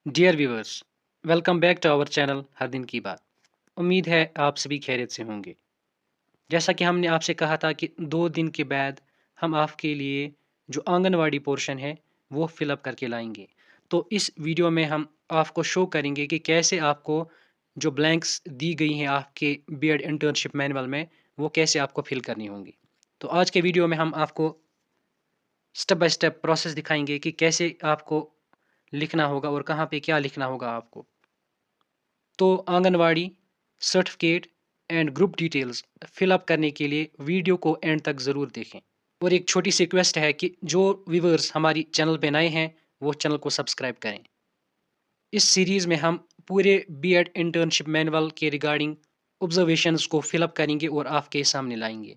Dear viewers, welcome back to our channel हर दिन की बात। उम्मीद है आप सभी खैरियत से होंगे। जैसा कि हमने आपसे कहा था कि 2 दिन के बाद हम आपके लिए जो आंगनवाड़ी पोर्शन है वो फिलअप करके लाएंगे। तो इस वीडियो में हम आपको शो करेंगे कि कैसे आपको जो ब्लैंक्स दी गई हैं आपके बीएड इंटर्नशिप मैनुअल में वो कैसे आपको फिल करनी होंगी। तो आज के वीडियो में हम आपको स्टेप बाय स्टेप प्रोसेस दिखाएंगे कि कैसे आपको लिखना होगा और कहाँ पे क्या लिखना होगा आपको। तो anganwadi certificate and group details fill up करने के लिए वीडियो को एंड तक ज़रूर देखें। और एक छोटी सी रिक्वेस्ट है कि जो व्यूवर्स हमारी चैनल पे नए हैं वो चैनल को सब्सक्राइब करें। इस सीरीज़ में हम पूरे बीएड इंटर्नशिप मैनुअल के रिगार्डिंग ऑब्जर्वेशंस को फिलअप करेंगे और आपके सामने लाएंगे।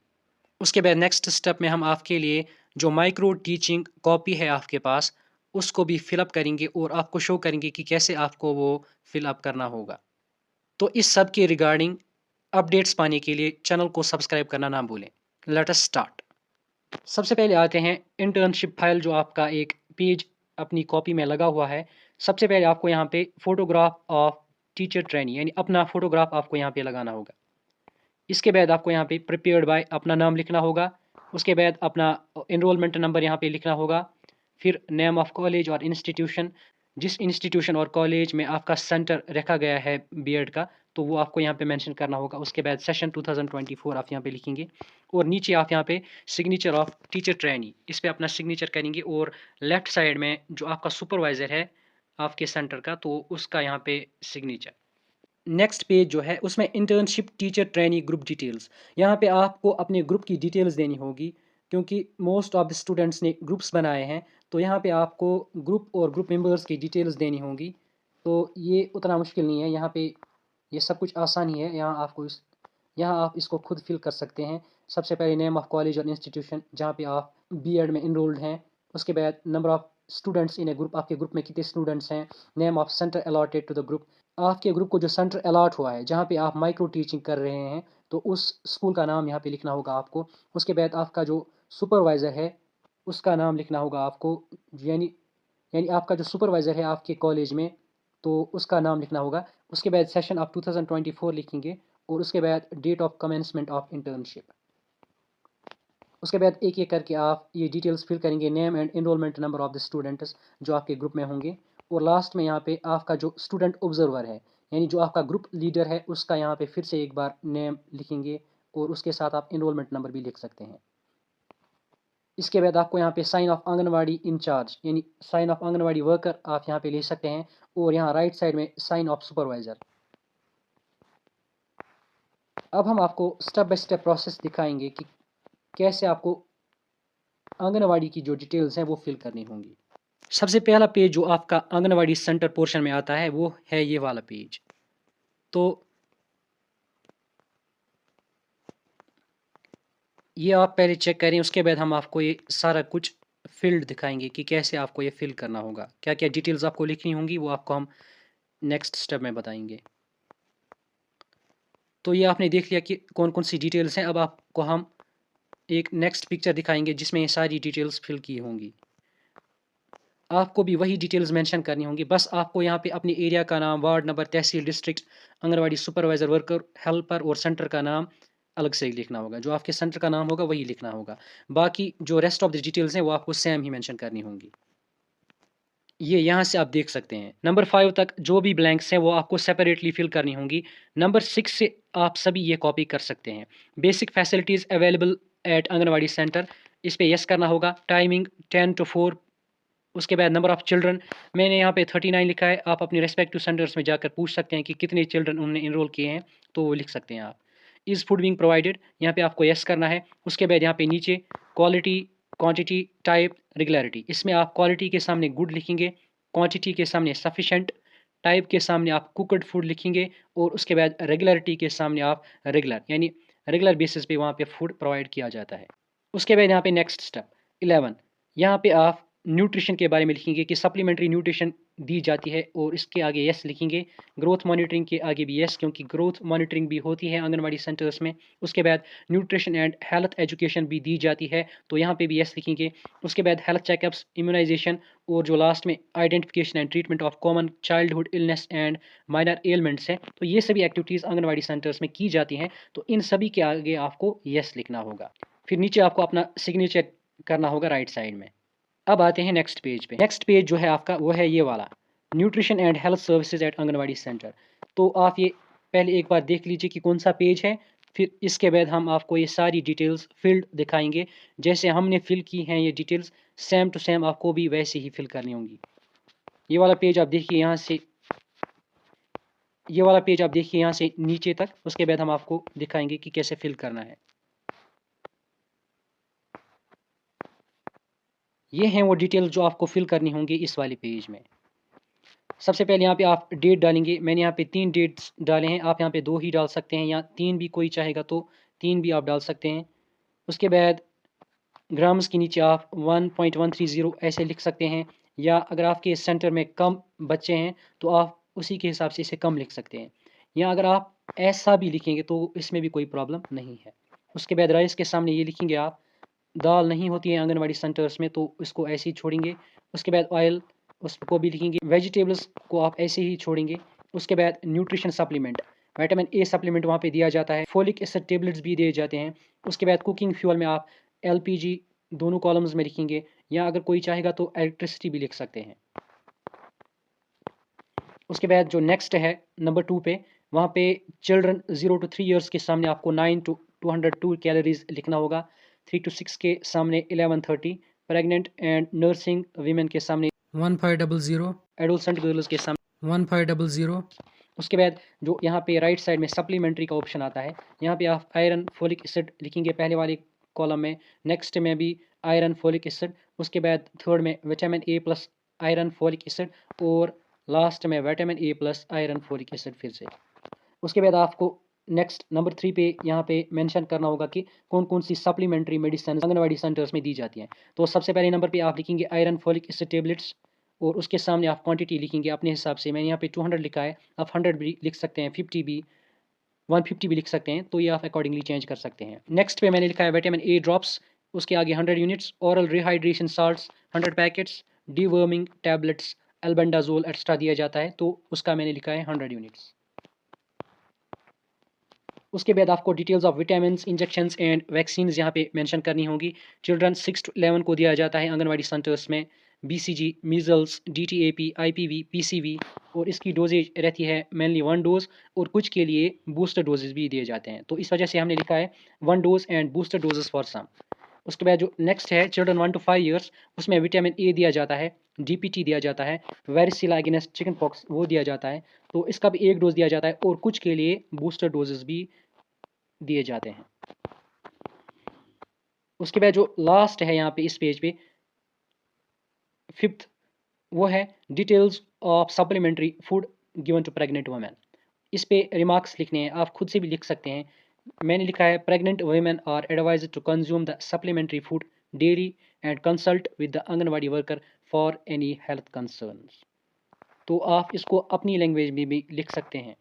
उसके बाद नेक्स्ट स्टेप में हम आपके लिए जो माइक्रो टीचिंग कॉपी है आपके पास उसको भी फिलअप करेंगे और आपको शो करेंगे कि कैसे आपको वो फिलअप करना होगा। तो इस सब के रिगार्डिंग अपडेट्स पाने के लिए चैनल को सब्सक्राइब करना ना भूलें। Let us start. सबसे पहले आते हैं इंटर्नशिप फाइल जो आपका एक पेज अपनी कॉपी में लगा हुआ है। सबसे पहले आपको यहाँ पे फोटोग्राफ ऑफ टीचर ट्रेनिंग यानी अपना फोटोग्राफ आपको यहाँ पे लगाना होगा। इसके बाद आपको यहाँ पे प्रिपेयर्ड बाय अपना नाम लिखना होगा। उसके बाद अपना एनरोलमेंट नंबर यहाँ पे लिखना होगा। फिर नेम ऑफ कॉलेज और इंस्टीट्यूशन, जिस इंस्टीट्यूशन और कॉलेज में आपका सेंटर रखा गया है बीएड का, तो वो आपको यहाँ पे मेंशन करना होगा। उसके बाद सेशन 2024 आप यहाँ पे लिखेंगे और नीचे आप यहाँ पे सिग्नेचर ऑफ टीचर ट्रेनी इस पे अपना सिग्नेचर करेंगे और लेफ्ट साइड में जो आपका सुपरवाइज़र है आपके सेंटर का, तो उसका यहाँ पे सिग्नेचर। नेक्स्ट पेज जो है उसमें internship teacher trainee group details, यहाँ पे आपको अपने ग्रुप की डिटेल्स देनी होगी क्योंकि मोस्ट ऑफ द स्टूडेंट्स ने ग्रुप्स बनाए हैं। तो यहाँ पे आपको ग्रुप और ग्रुप मेंबर्स की डिटेल्स देनी होगी। तो ये उतना मुश्किल नहीं है, यहाँ पे ये सब कुछ आसान ही है। यहाँ आप इसको खुद फिल कर सकते हैं। सबसे पहले नेम ऑफ कॉलेज और इंस्टीट्यूशन जहाँ पे आप बीएड में इनरोल्ड हैं। उसके बाद number of students in a group, आपके ग्रुप में कितने स्टूडेंट्स हैं। Name of centre allotted to the group, आपके ग्रुप को जो सेंटर अलॉट हुआ है जहाँ पे आप माइक्रो टीचिंग कर रहे हैं तो उस स्कूल का नाम यहाँ पे लिखना होगा आपको। उसके बाद आपका जो सुपरवाइज़र है उसका नाम लिखना होगा आपको, यानी यानी आपका जो सुपरवाइज़र है आपके कॉलेज में तो उसका नाम लिखना होगा। उसके बाद सेशन आप 2024 लिखेंगे और उसके बाद date of commencement of internship. उसके बाद एक एक करके आप ये डिटेल्स फिल करेंगे, name and enrolment number of the students जो आपके ग्रुप में होंगे। और लास्ट में यहाँ पे आपका जो स्टूडेंट ऑब्जर्वर है यानी जो आपका ग्रुप लीडर है उसका यहाँ पे फिर से एक बार नेम लिखेंगे और उसके साथ आप एनरोलमेंट नंबर भी लिख सकते हैं। इसके बाद आपको यहाँ पे साइन ऑफ आंगनवाड़ी इंचार्ज यानी साइन ऑफ आंगनवाड़ी वर्कर आप यहाँ पे ले सकते हैं और यहाँ राइट साइड में साइन ऑफ सुपरवाइज़र। अब हम आपको स्टेप बाय स्टेप प्रोसेस दिखाएंगे कि कैसे आपको आंगनवाड़ी की जो डिटेल्स हैं वो फिल करनी होंगी। सबसे पहला पेज जो आपका आंगनवाड़ी सेंटर पोर्शन में आता है वो है ये वाला पेज। तो ये आप पहले चेक करें, उसके बाद हम आपको ये सारा कुछ फील्ड दिखाएंगे कि कैसे आपको ये फिल करना होगा, क्या क्या डिटेल्स आपको लिखनी होंगी वो आपको हम नेक्स्ट स्टेप में बताएंगे। तो ये आपने देख लिया कि कौन कौन सी डिटेल्स हैं। अब आपको हम एक नेक्स्ट पिक्चर दिखाएंगे जिसमें ये सारी डिटेल्स फिल की होंगी। आपको भी वही डिटेल्स मेंशन करनी होंगी, बस आपको यहाँ पे अपने एरिया का नाम, वार्ड नंबर, तहसील, district, anganwadi supervisor, worker, helper और सेंटर का नाम अलग से ही लिखना होगा। जो आपके सेंटर का नाम होगा वही लिखना होगा। बाकी जो रेस्ट ऑफ द डिटेल्स हैं वो आपको सेम ही मेंशन करनी होंगी। ये यहाँ से आप देख सकते हैं नंबर 5 तक जो भी ब्लैंक्स हैं वो आपको सेपरेटली फिल करनी होंगी। नंबर 6 से आप सभी ये कॉपी कर सकते हैं। Basic facilities available at anganwadi centre, इस पे यस करना होगा। Timing 10 to 4। उसके बाद नंबर ऑफ़ चिल्ड्रन मैंने यहाँ पे 39 लिखा है। आप अपने रेस्पेक्टिव सेंटर्स में जाकर पूछ सकते हैं कि कितने चिल्ड्रन उन्होंने इनरोल किए हैं, तो वो लिख सकते हैं आप। इज़ फूड बीइंग प्रोवाइडेड, यहाँ पे आपको यस करना है। उसके बाद यहाँ पे नीचे क्वालिटी, क्वांटिटी, टाइप, रेगुलरिटी, इसमें आप क्वालिटी के सामने गुड लिखेंगे, क्वांटिटी के सामने सफिशेंट, टाइप के सामने आप कुकड फूड लिखेंगे और उसके बाद रेगुलरिटी के सामने आप रेगुलर यानी रेगुलर बेसिस पे वहाँ पे फूड प्रोवाइड किया जाता है। उसके बाद यहाँ पे नेक्स्ट स्टेप 11, यहाँ पे आप न्यूट्रिशन के बारे में लिखेंगे कि सप्लीमेंट्री न्यूट्रिशन दी जाती है और इसके आगे यस लिखेंगे। ग्रोथ मॉनिटरिंग के आगे भी यस, क्योंकि ग्रोथ मॉनिटरिंग भी होती है आंगनवाड़ी सेंटर्स में। उसके बाद न्यूट्रिशन एंड हेल्थ एजुकेशन भी दी जाती है, तो यहाँ पे भी यस लिखेंगे। उसके बाद हेल्थ चेकअप्स, इम्यूनाइजेशन और जो लास्ट में identification and treatment of common childhood illness and minor elements है, तो ये सभी एक्टिविटीज़ आंगनवाड़ी सेंटर्स में की जाती हैं। तो इन सभी के आगे आपको यस लिखना होगा। फिर नीचे आपको अपना सिग्नेचर करना होगा राइट साइड में। अब आते हैं नेक्स्ट पेज पे। नेक्स्ट पेज जो है आपका वो है ये वाला, nutrition and health services at anganwadi centre. तो आप ये पहले एक बार देख लीजिए कि कौन सा पेज है, फिर इसके बाद हम आपको ये सारी डिटेल्स फील्ड दिखाएंगे। जैसे हमने फिल की हैं ये डिटेल्स, सेम टू सेम आपको भी वैसे ही फिल करनी होंगी। ये वाला पेज आप देखिए यहाँ से, ये वाला पेज आप देखिए यहाँ से नीचे तक। उसके बाद हम आपको दिखाएंगे कि कैसे फिल करना है। ये हैं वो डिटेल जो आपको फिल करनी होंगी इस वाले पेज में। सबसे पहले यहाँ पे आप डेट डालेंगे। मैंने यहाँ पे 3 डेट्स डाले हैं, आप यहाँ पे 2 ही डाल सकते हैं, या 3 भी कोई चाहेगा तो 3 भी आप डाल सकते हैं। उसके बाद ग्राम्स के नीचे आप 1.130 ऐसे लिख सकते हैं, या अगर आपके सेंटर में कम बच्चे हैं तो आप उसी के हिसाब से इसे कम लिख सकते हैं, या अगर आप ऐसा भी लिखेंगे तो इसमें भी कोई प्रॉब्लम नहीं है। उसके बाद राइस के सामने ये लिखेंगे आप, दाल नहीं होती है आंगनवाड़ी सेंटर्स में तो इसको ऐसे ही छोड़ेंगे। उसके बाद ऑयल उसको भी लिखेंगे, वेजिटेबल्स को आप ऐसे ही छोड़ेंगे। उसके बाद nutrition supplement, vitamin A supplement वहाँ पे दिया जाता है, फोलिक एसिड टेबलेट्स भी दिए जाते हैं। उसके बाद कुकिंग फ्यूल में आप एलपीजी दोनों कॉलम्स में लिखेंगे, या अगर कोई चाहेगा तो इलेक्ट्रिसिटी भी लिख सकते हैं। उसके बाद जो नेक्स्ट है नंबर 2 पे, वहाँ पे चिल्ड्रन 0 to 3 ईयर्स के सामने आपको 9 to 202 कैलोरीज लिखना होगा। 3 to 6 के सामने 1130, प्रेग्नेंट एंड नर्सिंग वीमेन के सामने 1500, एडोलसेंट गर्ल्स के सामने 1500। उसके बाद जो यहाँ पे राइट साइड में सप्लीमेंट्री का ऑप्शन आता है, यहाँ पे आप आयरन फोलिक एसिड लिखेंगे पहले वाले कॉलम में, नेक्स्ट में भी आयरन फोलिक एसिड, उसके बाद थर्ड में vitamin A plus iron folic acid, और लास्ट में vitamin A plus iron folic acid फिर से। उसके बाद आपको नेक्स्ट नंबर 3 पे यहाँ पे मेंशन करना होगा कि कौन कौन सी सप्लीमेंट्री मेडिसिन आंगनवाड़ी सेंटर्स में दी जाती हैं। तो सबसे पहले नंबर पे आप लिखेंगे आयरन फोलिक एसिड टेबलेट्स, और उसके सामने आप क्वांटिटी लिखेंगे अपने हिसाब से। मैंने यहाँ पे 200 लिखा है, आप 100 भी लिख सकते हैं, 50 भी, 150 भी लिख सकते हैं, तो ये आप अकॉर्डिंगली चेंज कर सकते हैं। नेक्स्ट पे मैंने लिखा है विटामिन ए ड्रॉप्स, उसके आगे 100 units, oral rehydration salts 100 packets, deworming tablets albendazole extra दिया जाता है, तो उसका मैंने लिखा है 100 यूनिट्स। उसके बाद आपको details of vitamin injections and vaccine यहाँ पे मेंशन करनी होगी। चिल्ड्रन 6 to 11 को दिया जाता है आंगनवाड़ी सेंटर्स में बीसीजी, मीजल्स, डीटीएपी, आईपीवी, पीसीवी, और इसकी डोजेज रहती है मेनली 1 डोज, और कुछ के लिए बूस्टर डोजेज भी दिए जाते हैं, तो इस वजह से हमने लिखा है 1 dose and booster doses for some. उसके बाद जो नेक्स्ट है चिल्ड्रन 1 to 5 ईयर्स, उसमें विटामिन ए दिया जाता है, डीपीटी दिया जाता है, वेरिसिला अगेंस्ट चिकन पॉक्स वो दिया जाता है, तो इसका भी 1 डोज दिया जाता है, और कुछ के लिए बूस्टर डोजेस भी दिए जाते हैं। उसके बाद जो लास्ट है यहाँ पे इस पेज पे 5th, वो है details of supplementary food given to pregnant women. इस पे रिमार्क्स लिखने हैं, आप खुद से भी लिख सकते हैं। मैंने लिखा है pregnant women are advised to consume the supplementary food daily and consult with the anganwadi worker for any health concerns. तो आप इसको अपनी लैंग्वेज में भी लिख सकते हैं।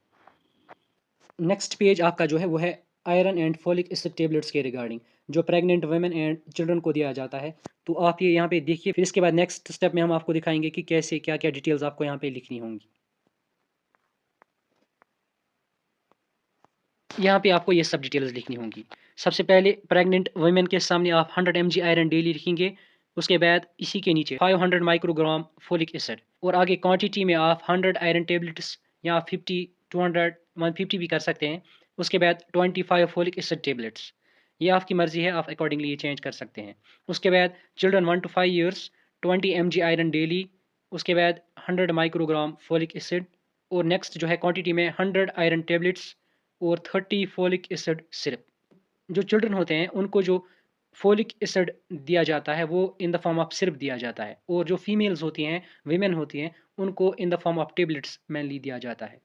नेक्स्ट पेज आपका जो है वो है iron and folic acid tablets के रिगार्डिंग, जो प्रेग्नेंट वुमेन एंड चिल्ड्रन को दिया जाता है। तो आप ये यहाँ पे देखिए, फिर इसके बाद नेक्स्ट स्टेप में हम आपको दिखाएंगे कि कैसे क्या क्या डिटेल्स आपको यहाँ पे लिखनी होंगी। यहाँ पे आपको ये सब डिटेल्स लिखनी होंगी। सबसे पहले प्रेग्नेंट वुमेन के सामने आप 100 mg आयरन डेली लिखेंगे। उसके बाद इसी के नीचे 500 माइक्रोग्राम फोलिक एसिड, और आगे क्वांटिटी में आप 100 आयरन टेबलेट्स, या 50, 200, 150 भी कर सकते हैं। उसके बाद 25 फोलिक एसिड टेबलेट्स, ये आपकी मर्जी है, आप अकॉर्डिंगली ये चेंज कर सकते हैं। उसके बाद children 1 to 5 years 20 mg iron daily, उसके बाद 100 माइक्रोग्राम फोलिक एसिड, और नेक्स्ट जो है क्वांटिटी में 100 आयरन टेबलेट्स और 30 फोलिक एसिड सिरप। जो चिल्ड्रन होते हैं उनको जो फोलिक एसिड दिया जाता है वो इन द फॉर्म ऑफ सिरप दिया जाता है, और जो फीमेल्स होती हैं, वीमेन होती हैं, उनको in the form of tablets mainly दिया जाता है।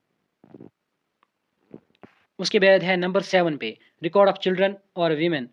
उसके बाद है नंबर 7 पे रिकॉर्ड ऑफ चिल्ड्रन और women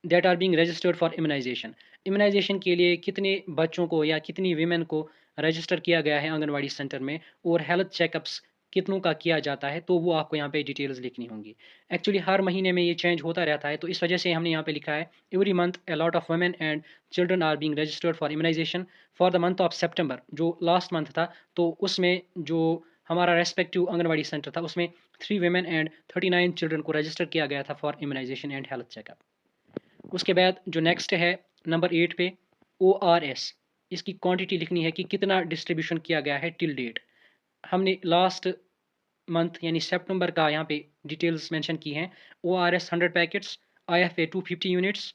that are being registered for immunisation. Immunisation के लिए कितने बच्चों को या कितनी वीमेन को रजिस्टर किया गया है आंगनवाड़ी सेंटर में और हेल्थ चेकअप्स कितनों का किया जाता है, तो वो आपको यहाँ पे डिटेल्स लिखनी होंगी। एक्चुअली हर महीने में ये चेंज होता रहता है, तो इस वजह से हमने यहाँ पे लिखा है every month a lot of women and children are being registered for immunisation for the month of सितंबर। जो लास्ट मंथ था, तो उसमें जो हमारा रेस्पेक्टिव आंगनवाड़ी सेंटर था, उसमें 3 वुमेन एंड 39 चिल्ड्रन को रजिस्टर किया गया था for immunisation and health checkup. उसके बाद जो नेक्स्ट है नंबर 8 पे ORS, इसकी क्वांटिटी लिखनी है कि कितना डिस्ट्रीब्यूशन किया गया है टिल डेट। हमने लास्ट मंथ यानी सितंबर का यहाँ पे डिटेल्स मेंशन की हैं। ORS 100 पैकेट्स, IFA 250 यूनिट्स,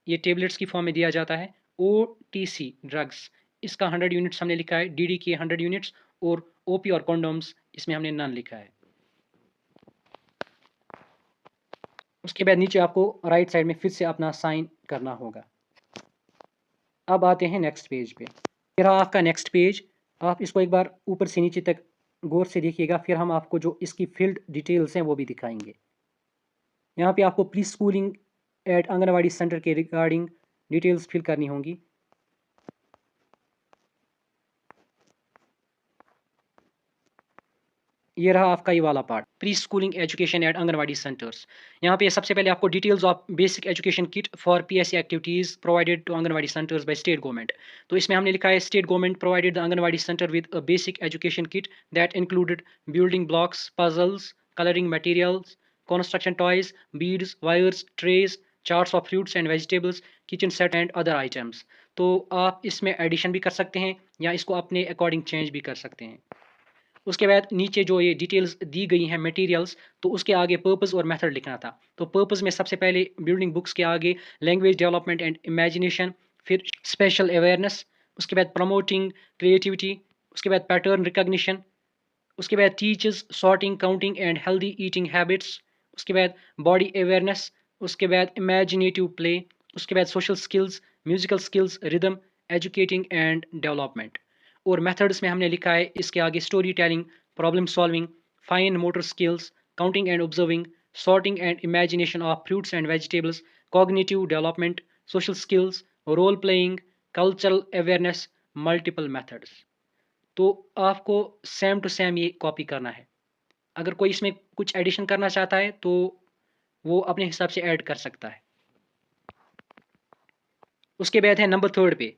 ये टेबलेट्स की फॉर्म में दिया जाता है। OTC ड्रग्स, इसका 100 यूनिट्स हमने लिखा है। DDK 100 यूनिट्स और OP और कॉन्डोम्स इसमें हमने नन लिखा है। उसके बाद नीचे आपको राइट साइड में फिर से अपना साइन करना होगा। अब आते हैं नेक्स्ट पेज पे। ये रहा आपका नेक्स्ट पेज। आप इसको एक बार ऊपर से नीचे तक गौर से देखिएगा, फिर हम आपको जो इसकी फील्ड डिटेल्स हैं वो भी दिखाएंगे। यहाँ पे आपको pre schooling at anganwadi centre के रिगार्डिंग डिटेल्स फिल करनी होंगी। ये रहा आपका ये वाला part, pre schooling education at anganwadi centres. यहाँ पे सबसे पहले आपको details of basic education kit for PSC activities provided to anganwadi centres by state government. तो इसमें हमने लिखा है state government provided the anganwadi centre with a basic education kit that included building blocks, puzzles, colouring materials, construction toys, beads, wires, trays, charts of fruits and vegetables, kitchen set and other items. तो आप इसमें addition भी कर सकते हैं या इसको अपने अकॉर्डिंग चेंज भी कर सकते हैं। उसके बाद नीचे जो ये डिटेल्स दी गई हैं मटेरियल्स, तो उसके आगे पर्पस और मेथड लिखना था। तो पर्पस में सबसे पहले बिल्डिंग बुक्स के आगे लैंग्वेज डेवलपमेंट एंड इमेजिनेशन, फिर स्पेशल अवेयरनेस, उसके बाद प्रमोटिंग क्रिएटिविटी, उसके बाद पैटर्न रिकॉग्निशन, उसके बाद teachers sorting counting and healthy eating habits, उसके बाद बॉडी अवेयरनेस, उसके बाद इमेजिनेटिव प्ले, उसके बाद social skills, musical skills, rhythm, educating and development. और मेथड्स में हमने लिखा है इसके आगे story telling, problem solving, fine motor skills, counting and observing, sorting and imagination of fruits and vegetables, cognitive development, social skills, role playing, cultural awareness, multiple methods. तो आपको same to same ये copy करना है। अगर कोई इसमें कुछ addition करना चाहता है तो वो अपने हिसाब से ऐड कर सकता है। उसके बाद है नंबर 3 पे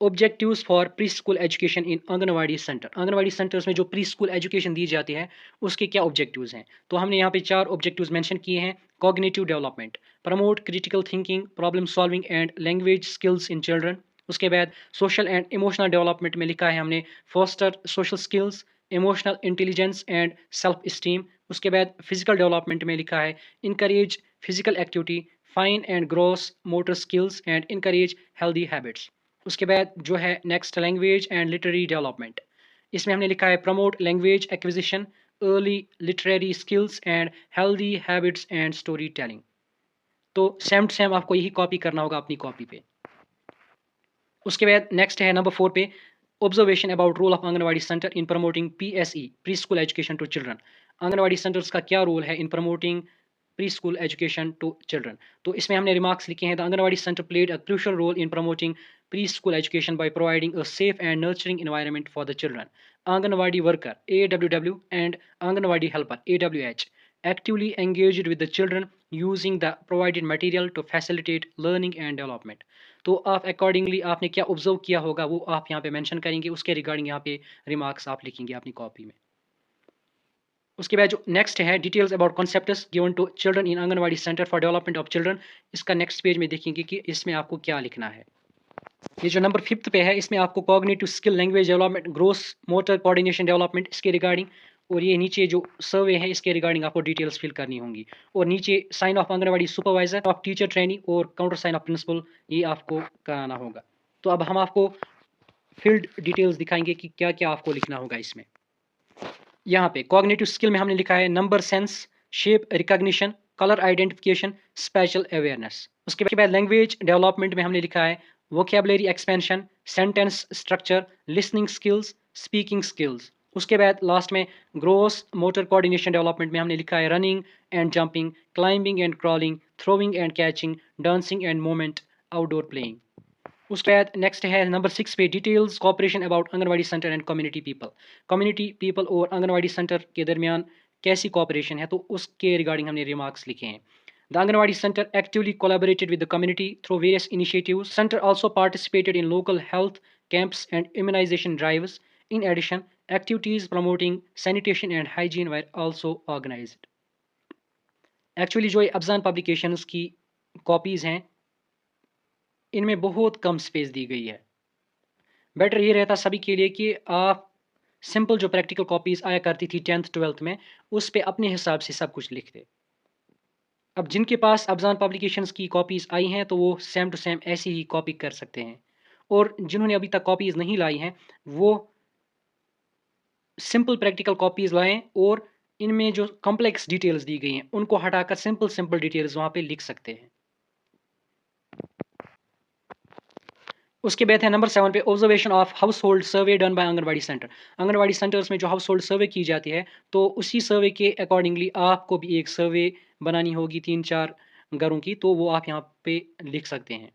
objectives for pre school education in anganwadi centre. Anganwadi centres में जो प्री स्कूल एजुकेशन दी जाती है उसके क्या ऑब्जेक्टिव्स हैं, तो हमने यहाँ पे 4 ऑब्जेक्टिव्स मेंशन किए हैं। Cognitive development, promote critical thinking, problem solving and language skills in children. उसके बाद सोशल एंड इमोशनल डेवलपमेंट में लिखा है हमने foster social skills, emotional intelligence and self esteem. उसके बाद फिजिकल डेवलपमेंट में लिखा है encourage physical activity, fine and gross motor skills and encourage healthy habits. उसके बाद जो है next language and literary development, इसमें हमने लिखा है promote language acquisition, early literary skills and healthy habits and story telling. तो सेम टू सेम आपको यही कॉपी करना होगा अपनी कॉपी पे। उसके बाद नेक्स्ट है नंबर 4 पे observation about role of anganwadi centre in promoting PSE pre school education to children. Anganwadi centres का क्या रोल है in promoting pre school education to children. तो इसमें हमने रिमार्क्स लिखे हैं the anganwadi centre played a crucial role in promoting pre school education by providing a safe and nurturing environment for the children. Anganwadi worker AWW and anganwadi helper AWH actively engaged with the children using the provided material to facilitate learning and development। तो आप accordingly आपने क्या observe किया होगा वो आप यहाँ पे मेंशन करेंगे, उसके रिगार्डिंग यहाँ पे रिमार्क्स आप लिखेंगे अपनी कॉपी में। उसके बाद जो नेक्स्ट है details about concepts given to children in anganwadi centre for development of children. इसका नेक्स्ट पेज में देखेंगे कि इसमें आपको क्या लिखना है। ये जो नंबर 5 पे है इसमें आपको cognitive skill, language development, gross motor coordination development इसके रिगार्डिंग, और ये नीचे जो सर्वे है इसके रिगार्डिंग आपको डिटेल्स फिल करनी होंगी। और नीचे sign of anganwadi supervisor of teacher training और काउंटर साइन ऑफ प्रिंसिपल ये आपको कराना होगा। तो अब हम आपको फील्ड डिटेल्स दिखाएंगे कि क्या क्या आपको लिखना होगा इसमें। यहाँ पे कॉग्निटिव स्किल में हमने लिखा है number sense, shape recognition, colour identification, special awareness. उसके बाद लैंग्वेज डेवलपमेंट में हमने लिखा है vocabulary expansion, sentence structure, listening skills, speaking skills. उसके बाद लास्ट में ग्रोस मोटर कोऑर्डिनेशन डेवलपमेंट में हमने लिखा है running and jumping, climbing and crawling, throwing and catching, dancing and movement, outdoor playing. उसके बाद नेक्स्ट है नंबर 6 पे details cooperation about anganwadi centre and community people और आंगनवाड़ी सेंटर के दरमियान कैसी कॉपरेशन है, तो उसके रिगार्डिंग हमने रिमार्क्स लिखे हैं। The anganwadi centre actively collaborated with the community through various initiatives. Center also participated in local health camps and immunization drives. In addition, activities promoting sanitation and hygiene were also organized. Actually जो ये Afzan publications की copies हैं, इनमें बहुत कम space दी गई है। Better ये रहता सभी के लिए कि आप सिंपल जो प्रैक्टिकल कॉपीज़ आया करती थी 10th 12th में, उस पे अपने हिसाब से सब कुछ लिख दे। अब जिनके पास अफजान पब्लिकेशंस की कॉपीज़ आई हैं, तो वो सेम टू सेम ऐसी ही कॉपी कर सकते हैं, और जिन्होंने अभी तक कॉपीज़ नहीं लाई हैं, वो सिंपल प्रैक्टिकल कॉपीज़ लाएं और इनमें जो कॉम्प्लेक्स डिटेल्स दी गई हैं, उनको हटाकर सिंपल सिंपल डिटेल्स वहाँ पे लिख सकते हैं। उसके बाद है नंबर 7 पे observation of house hold survey done by anganwadi centre. Anganwadi centres में जो हाउस होल्ड सर्वे की जाती है, तो उसी सर्वे के अकॉर्डिंगली आपको भी एक सर्वे बनानी होगी 3-4 घरों की, तो वो आप यहाँ पे लिख सकते हैं।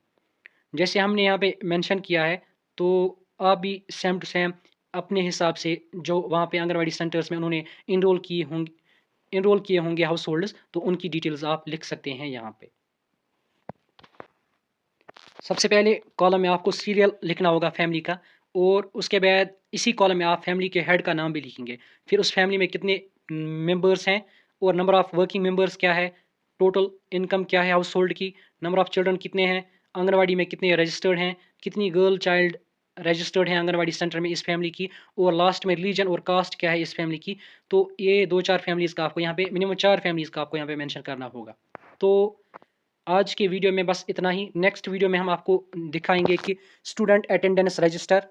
जैसे हमने यहाँ पे मेंशन किया है, तो आप भी सेम टू सेम अपने हिसाब से जो वहाँ पे आंगनवाड़ी सेंटर्स में उन्होंने इनरोल किए होंगे हाउस होल्ड्स, तो उनकी डिटेल्स आप लिख सकते हैं यहाँ पे। सबसे पहले कॉलम में आपको सीरियल लिखना होगा फैमिली का, और उसके बाद इसी कॉलम में आप फैमिली के हेड का नाम भी लिखेंगे। फिर उस फैमिली में कितने मेंबर्स हैं और नंबर ऑफ़ वर्किंग मेंबर्स क्या है, टोटल इनकम क्या है हाउस होल्ड की, नंबर ऑफ़ चिल्ड्रन कितने हैं, आंगनवाड़ी में कितने रजिस्टर्ड हैं, कितनी गर्ल चाइल्ड रजिस्टर्ड हैं आंगनवाड़ी सेंटर में इस फैमिली की, और लास्ट में रिलीजन और कास्ट क्या है इस फैमिली की। तो ये 2-4 फैमिलीज़ का आपको यहाँ पे मिनिमम 4 फैमिलीज़ का आपको यहाँ पे मेंशन करना होगा। तो आज के वीडियो में बस इतना ही। नेक्स्ट वीडियो में हम आपको दिखाएंगे कि स्टूडेंट अटेंडेंस रजिस्टर,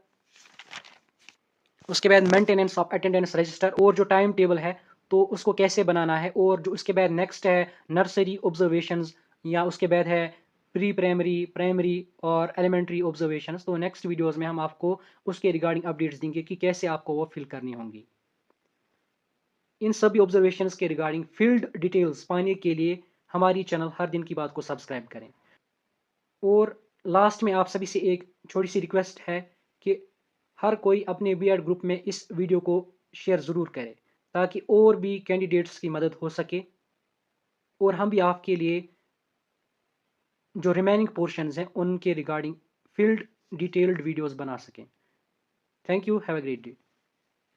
उसके बाद मेंटेनेंस ऑफ अटेंडेंस रजिस्टर, और जो टाइम टेबल है तो उसको कैसे बनाना है, और जो उसके बाद नेक्स्ट है नर्सरी ऑब्जर्वेशंस, या उसके बाद है प्री प्राइमरी, प्राइमरी और एलिमेंट्री ऑब्जर्वेशंस। तो नेक्स्ट वीडियोस में हम आपको उसके रिगार्डिंग अपडेट्स देंगे कि कैसे आपको वो फिल करनी होंगी। इन सभी ऑब्जर्वेशंस के रिगार्डिंग फील्ड डिटेल्स पाने के लिए हमारी चैनल हर दिन की बात को सब्सक्राइब करें। और लास्ट में आप सभी से एक छोटी सी रिक्वेस्ट है कि हर कोई अपने बीएड ग्रुप में इस वीडियो को शेयर ज़रूर करे, ताकि और भी कैंडिडेट्स की मदद हो सके, और हम भी आपके लिए जो रिमेनिंग पोर्शंस हैं उनके रिगार्डिंग फील्ड डिटेल्ड वीडियोस बना सकें। Thank you, have a great day.